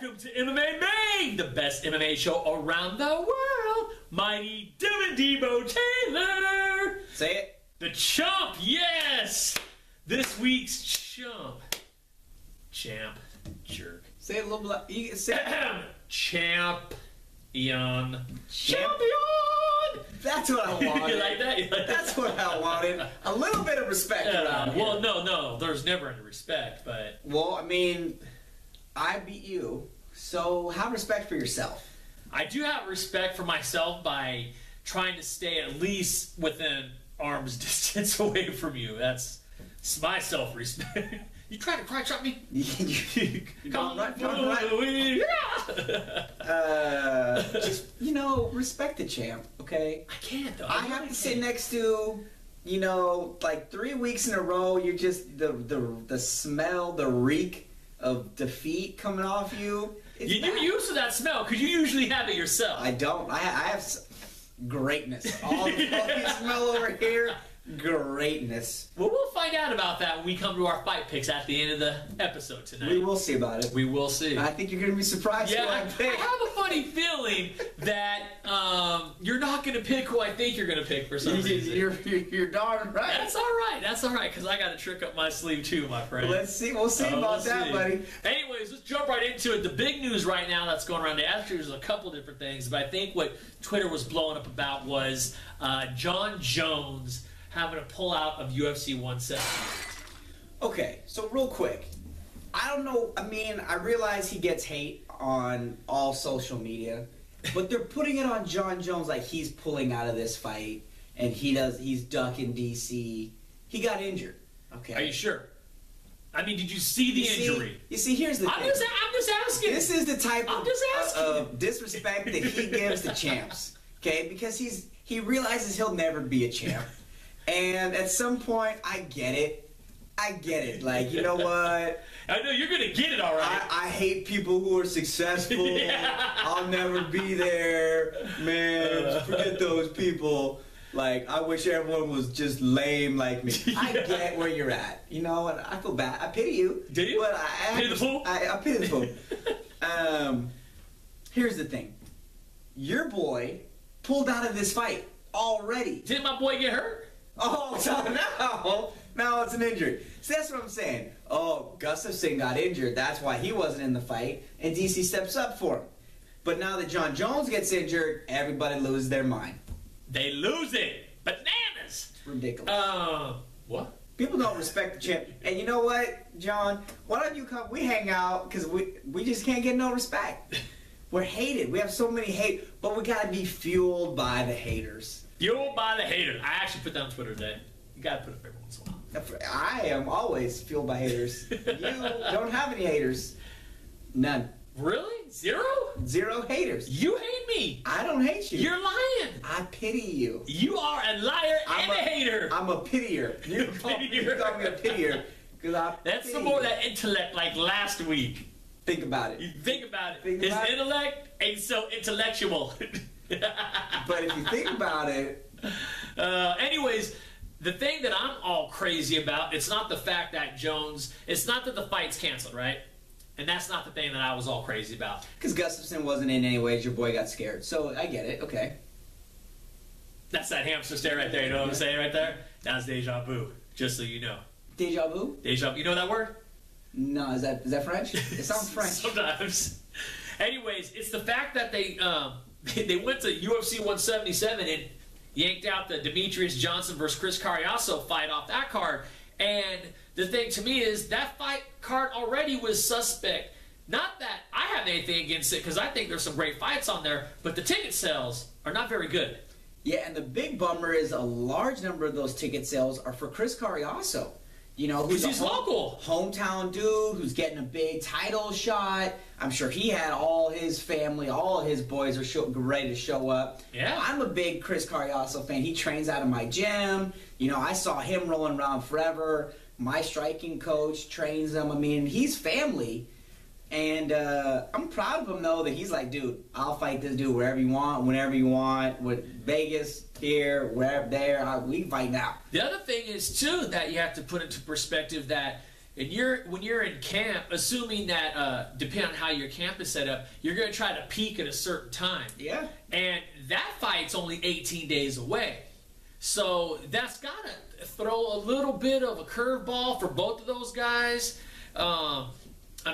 Welcome to MMA MADE, the best MMA show around the world. Mighty Dylan Debo Taylor. Say it. The chump, yes. This week's chump. Champ. Jerk. Say it a little bit. You say Champion. That's what I wanted. You like that? You like That's that? what I wanted. A little bit of respect around here. Well, no. There's never any respect, but... Well, I mean, I beat you, so have respect for yourself. I do have respect for myself by trying to stay at least within arm's distance away from you. That's my self-respect. You trying to cry chop me? Come on, just, respect the champ, okay? I can't, though. I have to sit next to, like 3 weeks in a row, you're just, the smell, the reek of defeat coming off you. You're used to that smell, because you usually have it yourself. I don't. I have greatness. All the smell over here, greatness. Well, we'll find out about that when we come to our fight picks at the end of the episode tonight. We will see about it. We will see. I think you're going to be surprised. Yeah, who I I pick. have a funny feeling that you're not going to pick who I think you're going to pick for some reason. You're darn right. That's all right. That's all right, because I got a trick up my sleeve too, my friend. Let's see. We'll see about that, buddy. Anyways, let's jump right into it. The big news right now that's going around, actually there's a couple different things, but I think what Twitter was blowing up about was Jon Jones having to pull out of UFC 170. Okay, so real quick. I don't know. I mean, I realize he gets hate on all social media, but they're putting it on Jon Jones like he's pulling out of this fight and he's ducking DC. He got injured. Okay. Are you sure? I mean, did you see the injury? You see, here's the thing. I'm just asking. This is the type of disrespect that he gives to champs. Okay, because he realizes he'll never be a champ. And at some point, I get it. Like, you know what? I know you're going to get it all right. I hate people who are successful. Yeah. I'll never be there. Man, forget those people. Like, I wish everyone was just lame like me. I get where you're at. You know, and I feel bad. I pity you. Do you? But pity the fool? I pity the fool. Here's the thing. Your boy pulled out of this fight already. Didn't my boy get hurt? Oh, so now it's an injury. See, that's what I'm saying. Oh, Gustafsson got injured. That's why he wasn't in the fight. And DC steps up for him. But now that Jon Jones gets injured, everybody loses their mind. They lose it. Bananas. It's ridiculous. What? People don't respect the champ. And you know what, John? Why don't you come? We hang out because we just can't get no respect. We're hated. We have so many hate. But we got to be fueled by the haters. Fueled by the haters. I actually put that on Twitter today. You got to put it every once in a while. I am always fueled by haters. You don't have any haters. None. Really? Zero? Zero haters. You hate me. I don't hate you. You're lying. I pity you. You are a liar and a hater. I'm a pitier. You call me a pitier. That's some more of that intellect like last week. Think about it. You think about it. His intellect ain't so intellectual. But if you think about it. Anyways, the thing that I'm all crazy about, it's not the fact that it's not that the fight's canceled, right? And that's not the thing that I was all crazy about. Because Gustafsson wasn't in anyways, your boy got scared. So I get it, okay. That's that hamster stare right there, you know what I'm saying right there? That's deja vu, just so you know. Deja vu? Deja vu, you know that word? No, is that French? It sounds French. Sometimes. Anyways, it's the fact that they went to UFC 177 and yanked out the Demetrius Johnson versus Chris Carriasso fight off that card. And the thing to me is that fight card already was suspect. Not that I have anything against it, because I think there's some great fights on there, but the ticket sales are not very good. Yeah, and the big bummer is a large number of those ticket sales are for Chris Carriasso. You know, who's he's local. Hometown dude who's getting a big title shot. I'm sure he had all his family, all his boys are ready to show up. Yeah. I'm a big Chris Carriasso fan. He trains out of my gym. You know, I saw him rolling around forever. My striking coach trains him. I mean, he's family. And I'm proud of him, though, that he's like, dude, I'll fight this dude wherever you want, whenever you want, with Vegas, here, wherever, there, we fight now. The other thing is, too, that you have to put into perspective that And when you're in camp, assuming that depending on how your camp is set up, you're going to try to peak at a certain time. Yeah. And that fight's only 18 days away. So that's got to throw a little bit of a curveball for both of those guys. I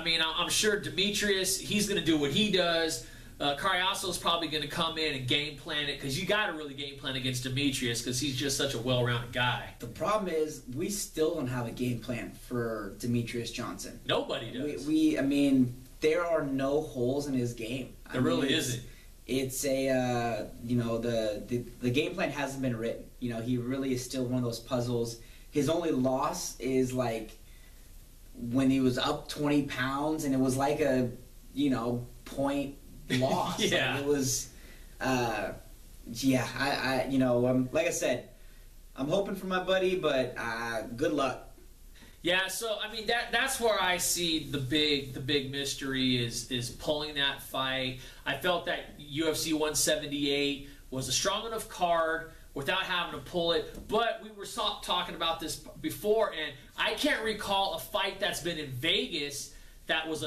mean, I'm sure Demetrius, he's going to do what he does. Carriaso's probably going to come in and game plan it, because you got to really game plan against Demetrius because he's just such a well-rounded guy. The problem is we still don't have a game plan for Demetrius Johnson. Nobody does. I mean, there are no holes in his game. There really isn't. It's a, the game plan hasn't been written. You know, he really is still one of those puzzles. His only loss is like when he was up 20 pounds and it was like a, point loss. Yeah. Like it was, like I said, I'm hoping for my buddy, but good luck. Yeah, so I mean that's where I see the big mystery is pulling that fight. I felt that UFC 178 was a strong enough card without having to pull it, but we were talking about this before, and I can't recall a fight that's been in Vegas that was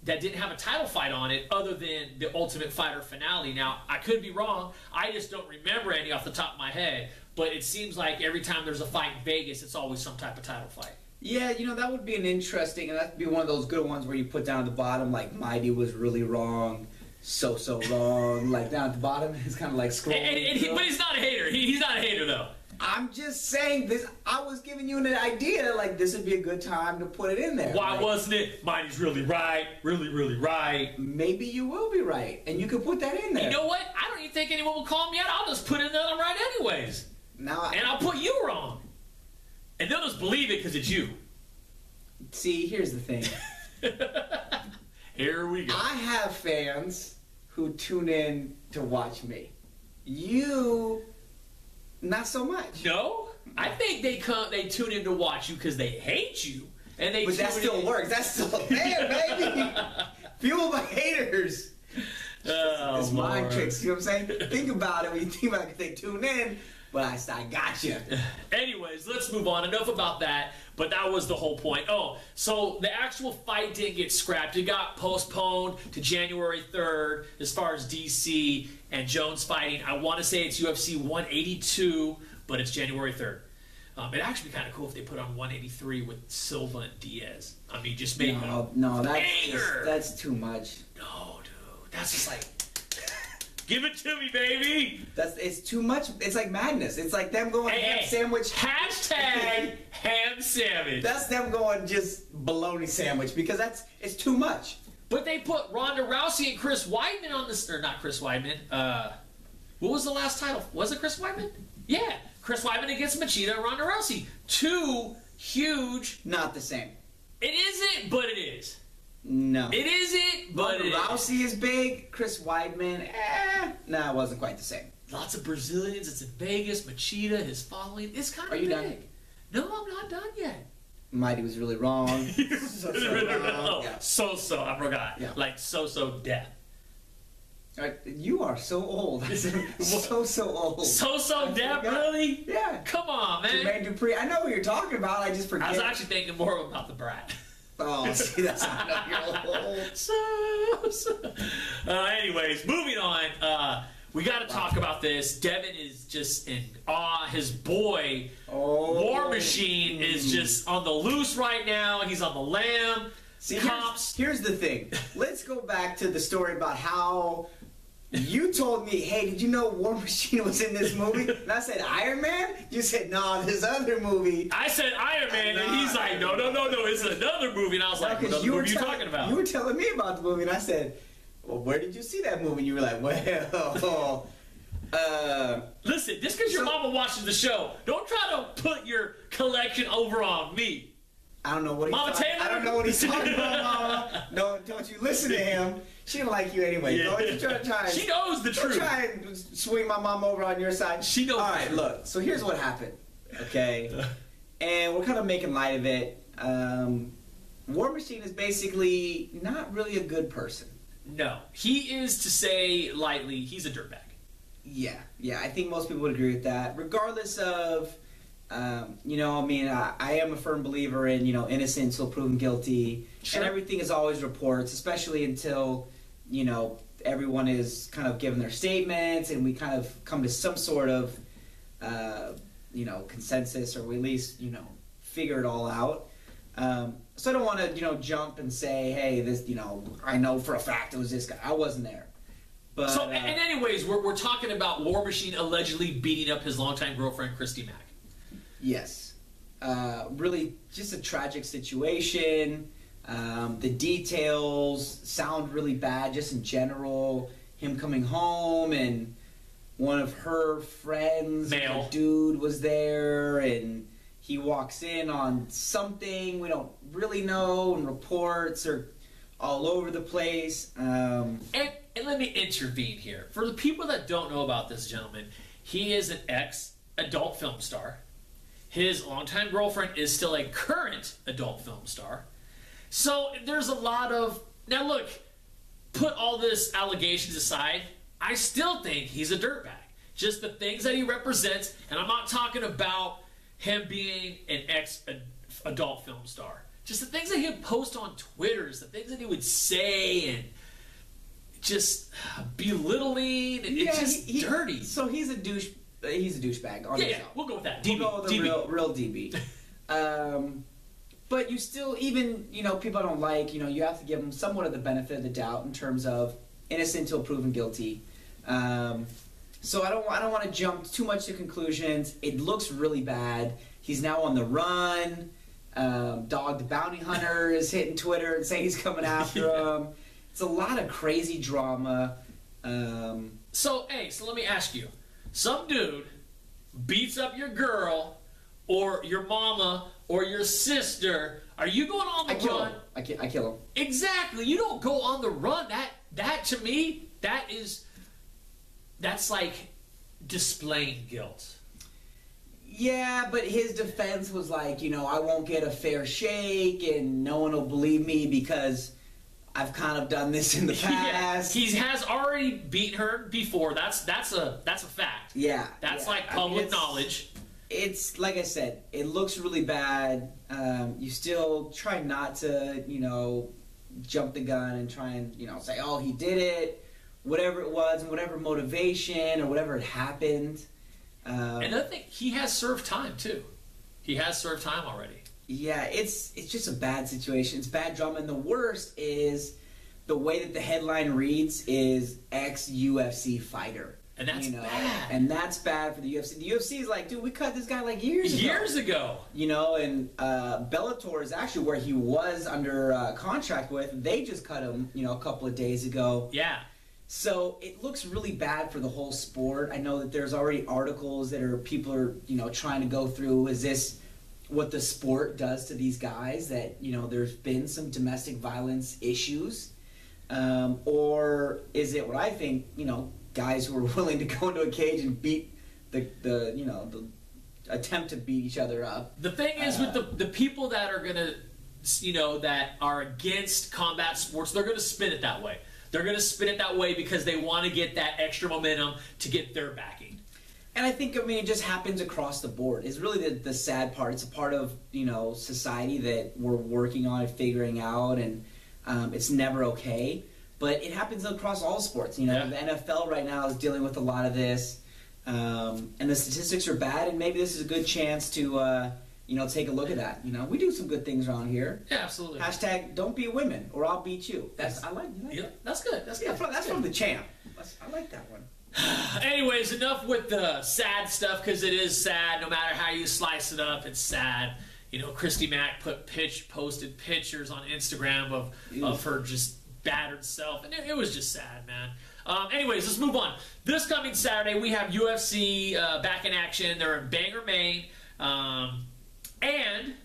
that didn't have a title fight on it other than the Ultimate Fighter finale. Now, I could be wrong. I just don't remember any off the top of my head, but it seems like every time there's a fight in Vegas, it's always some type of title fight. Yeah, that would be an interesting, and that'd be one of those good ones where you put down at the bottom, like, Mighty was really wrong, so wrong. Like, down at the bottom, it's kind of like scrolling. But he's not a hater. He's not a hater, though. I'm just saying this. I was giving you an idea, like, this would be a good time to put it in there. Why wasn't it? Mighty's really right. Really right. Maybe you will be right, and you could put that in there. You know what? I don't even think anyone will call me out. I'll just put it in there I'm right anyways. And I'll put you wrong. And they'll just believe it because it's you. See, here's the thing. Here we go. I have fans who tune in to watch me. You, not so much. No? I think they tune in to watch you because they hate you. But that still works. That's still there, baby. Fueled by haters. It's mind tricks. You know what I'm saying? Think about it when you think about it. They tune in. But I got you. Anyways, let's move on. Enough about that. But that was the whole point. Oh, so the actual fight didn't get scrapped. It got postponed to January 3rd as far as DC and Jones fighting. I want to say it's UFC 182, but it's January 3rd. It'd actually be kind of cool if they put on 183 with Silva and Diaz. I mean, just make that's too much. No, dude. That's just like... Give it to me, baby. It's too much. It's like madness. It's like them going ham sandwich. Hashtag ham sandwich. That's them going just bologna sandwich because it's too much. But they put Ronda Rousey and Chris Weidman on this, or not Chris Weidman. What was the last title? Was it Chris Weidman? Yeah, Chris Weidman against Machida and Ronda Rousey. Two huge. Not the same. It isn't, but it is. No. It isn't, but Ronda Rousey is big. Chris Weidman, no, it wasn't quite the same. Lots of Brazilians. It's in Vegas. Machida, his following. It's kind of big. Are you done? No, I'm not done yet. Mighty was really wrong. wrong. Yeah. So, I forgot. Yeah. Like so death. You are so old. so old. So death, really? Yeah. Come on, man. Jermaine Dupri. I know what you're talking about. I just forget. I was actually thinking more about the Brat. Oh, see, that's not old. Anyways, moving on. We got to talk about this. Devin is just in awe. His boy, War Machine, is just on the loose right now. He's on the lam. See, here's the thing. Let's go back to the story about how you told me, hey, did you know War Machine was in this movie? And I said, Iron Man? You said, no, this other movie. I said Iron Man, and he's like, no, it's another movie. And I was like, what movie are you talking about? You were telling me about the movie, and I said, well, where did you see that movie? And you were like, well, listen, just because your mama watches the show, don't try to put your collection over on me. I don't know what I don't know what he's talking about, Mama. No, don't you listen to him. She don't like you anyway. Yeah. Don't you try. She knows the truth. Don't try and swing my mom over on your side. She knows. All right, look. So here's what happened. Okay, and we're kind of making light of it. War Machine is basically not really a good person. No, he is, to say lightly, he's a dirtbag. Yeah. I think most people would agree with that. Regardless of You know, I mean, I am a firm believer in, you know, innocent till proven guilty. Sure. And everything is always reports, especially until, you know, everyone is kind of given their statements and we kind of come to some sort of, you know, consensus, or we at least, you know, figure it all out. So I don't want to, you know, jump and say, hey, this, you know, I know for a fact it was this guy. I wasn't there. But, So, and anyways, we're talking about War Machine allegedly beating up his longtime girlfriend, Christy Mack. Yes. Really just a tragic situation. The details sound really bad just in general. Him coming home and one of her friends, Male. a dude, was there, and he walks in on something we don't really know, and reports are all over the place. And let me intervene here. For the people that don't know about this gentleman, he is an ex-adult film star. His longtime girlfriend is still a current adult film star. So there's a lot of... Now look, put all this allegations aside, I still think he's a dirtbag. Just the things that he represents, and I'm not talking about him being an ex-adult film star. Just the things that he would post on Twitter, the things that he would say, and just belittling, and it's just dirty. So he's a douche. He's a douchebag on his own. We'll go with that. We'll DB, go with the DB. real DB. But you still, even, you know, people I don't like, you know, you have to give them somewhat of the benefit of the doubt in terms of innocent until proven guilty. So I don't want to jump too much to conclusions. It looks really bad. He's now on the run. Dog the Bounty Hunter is hitting Twitter and saying he's coming after him. It's a lot of crazy drama. So let me ask you. Some dude beats up your girl or your mama or your sister. Are you going on the run? I kill him. Exactly. You don't go on the run. That to me, that's like displaying guilt. Yeah, but his defense was like, you know, I won't get a fair shake and no one will believe me because I've kind of done this in the past. He has already beaten her before. That's a fact. Yeah. That's like public knowledge. It's like I said, it looks really bad. You still try not to, you know, jump the gun and try and, you know, say, oh, he did it, whatever it was, and whatever motivation or whatever had happened. Another thing, he has served time too. He has served time already. Yeah, it's just a bad situation. It's bad drama, and the worst is the way that the headline reads is ex-UFC fighter. And that's bad. And that's bad for the UFC. The UFC is like, dude, we cut this guy like years ago. You know, and Bellator is actually where he was under contract with. They just cut him, you know, a couple of days ago. Yeah. So it looks really bad for the whole sport. I know that there's already articles that people are, you know, trying to go through. Is this what the sport does to these guys? That, you know, there's been some domestic violence issues, or is it what I think, you know, guys who are willing to go into a cage and beat the attempt to beat each other up. The thing is with the people that are gonna, you know, that are against combat sports, they're gonna spin it that way. They're gonna spin it that way because they want to get that extra momentum to get their backing. And I think, I mean, it just happens across the board. It's really the sad part. It's a part of, you know, society that we're working on and figuring out, and it's never okay. But it happens across all sports. You know, the NFL right now is dealing with a lot of this, and the statistics are bad. And maybe this is a good chance to, you know, take a look at that. You know, we do some good things around here. Yeah, absolutely. Hashtag don't beat women or I'll beat you. That's I like. That's good. That's good. That's from the champ. I like that one. Anyways, enough with the sad stuff, because it is sad. No matter how you slice it up, it's sad. You know, Christy Mack posted pictures on Instagram of her just battered self, and it was just sad, man. Anyways, let's move on. This coming Saturday, we have UFC back in action. They're in Bangor, Maine, and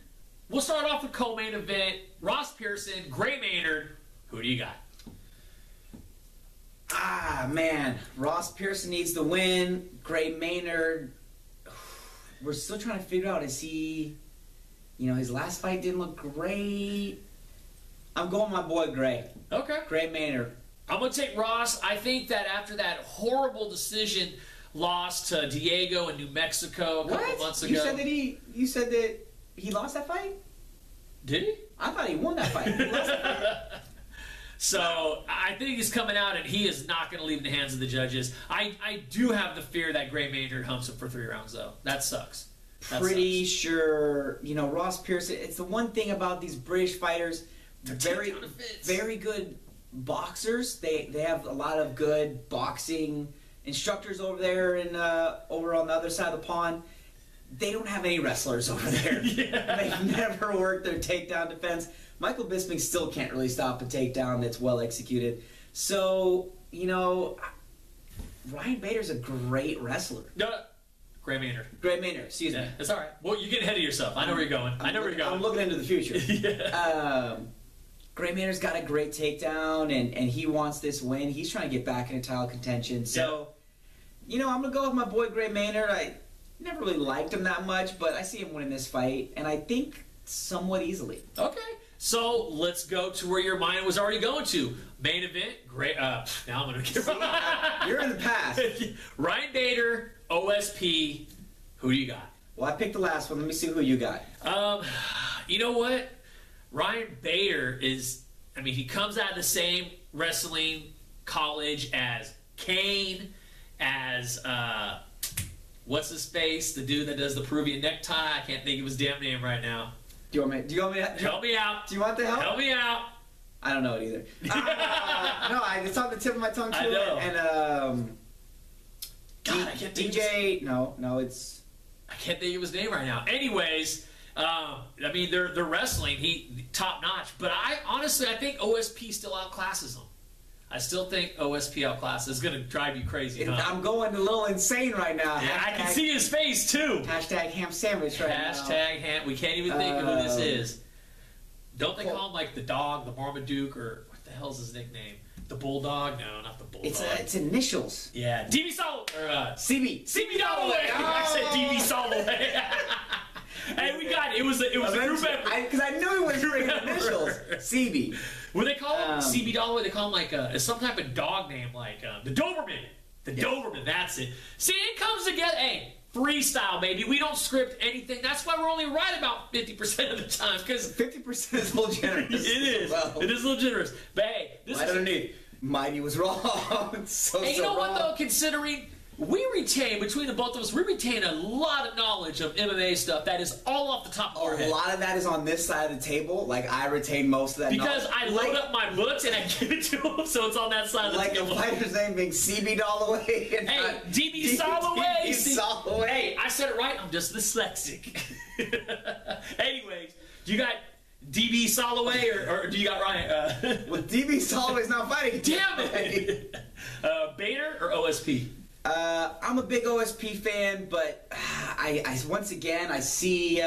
we'll start off with co-main event: Ross Pearson, Gray Maynard. Who do you got? Ah, man. Ross Pearson needs the win. Gray Maynard, we're still trying to figure out, is he, you know, his last fight didn't look great. I'm going my boy Gray. Okay. Gray Maynard. I'm going to take Ross. I think that after that horrible decision lost to Diego in New Mexico a couple months ago. You said that he lost that fight? Did he? I thought he won that fight. He lost that fight. So I think he's coming out, and he is not going to leave in the hands of the judges. I do have the fear that Gray Maynard humps him for 3 rounds, though. That sucks. Pretty sure, Ross Pearson. It's the one thing about these British fighters. Very good boxers. They have a lot of good boxing instructors over there and over on the other side of the pond. They don't have any wrestlers over there. Yeah. They've never worked their takedown defense. Michael Bisping still can't really stop a takedown that's well executed. So, Ryan Bader's a great wrestler. No, Gray Maynard. Gray Maynard, excuse me. That's all right. Well, you're getting ahead of yourself. I know where you're going. I'm looking into the future. Yeah. Gray Maynard's got a great takedown, and he wants this win. He's trying to get back into title contention. So, I'm going to go with my boy Gray Maynard. I never really liked him that much, but I see him winning this fight, and I think somewhat easily. Okay. So let's go to where your mind was already going to. Main event, great. Now I'm going to get You're in the past. Ryan Bader, OSP. Who do you got? Well, I picked the last one. Let me see who you got. You know what? Ryan Bader he comes out of the same wrestling college as Kane, as what's his face? The dude that does the Peruvian necktie. I can't think of his damn name right now. Do you want me to help me out? Do you want the help? Help me out. I don't know it either. It's on the tip of my tongue too. I know. And God, I can't think DJ. No, it's. I can't think of his name right now. Anyways, they're wrestling. He top notch. But I think OSP still outclasses him. I still think OSP outclasses. It's gonna drive you crazy. Huh? I'm going a little insane right now. Yeah, I can see his face too. Hashtag ham sandwich right now. Hashtag ham. We can't even think of who this is. Don't they call him like the dog, the Marmaduke, or what the hell's his nickname? The Bulldog? No, not the Bulldog. It's initials. Yeah, DB Sol or CB. CB Dalloway. Oh. I said DB Soloway. Hey, we got it. It was a group effort. Because I knew it was initials. CB. What do they call him? CB Dalloway. They call him like some type of dog name, like the Doberman. Doberman. That's it. See, it comes together. Hey, freestyle, baby. We don't script anything. That's why we're only right about 50% of the time. Because 50% is a little generous. It is. Well, it is a little generous. But hey, this is underneath. Mighty was wrong. You know what though? Considering we retain, between the both of us, we retain a lot of knowledge of MMA stuff that is all off the top of our head. A lot of that is on this side of the table. Like, I retain most of that knowledge. Because I load up my books and I give it to him, so it's on that side of the table. Like a fighter's name being CB Dalloway. And hey, DB Soloway. DB Soloway. Hey, I said it right. I'm just dyslexic. Anyways, do you got DB Soloway or do you got Ryan? Well, DB Soloway's not fighting. Damn it. Bader or OSP? I'm a big OSP fan, but I once again I see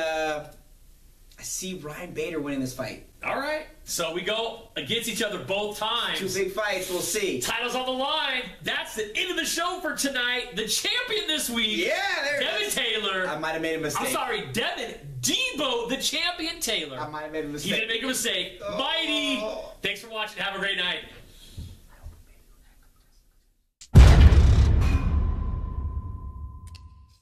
Ryan Bader winning this fight. All right, so we go against each other both times. 2 big fights, we'll see. Titles on the line. That's the end of the show for tonight. The champion this week, Devin Taylor. I might have made a mistake. I'm sorry, Devin Debo, the champion Taylor. I might have made a mistake. He didn't make a mistake. Mighty. Thanks for watching. Have a great night.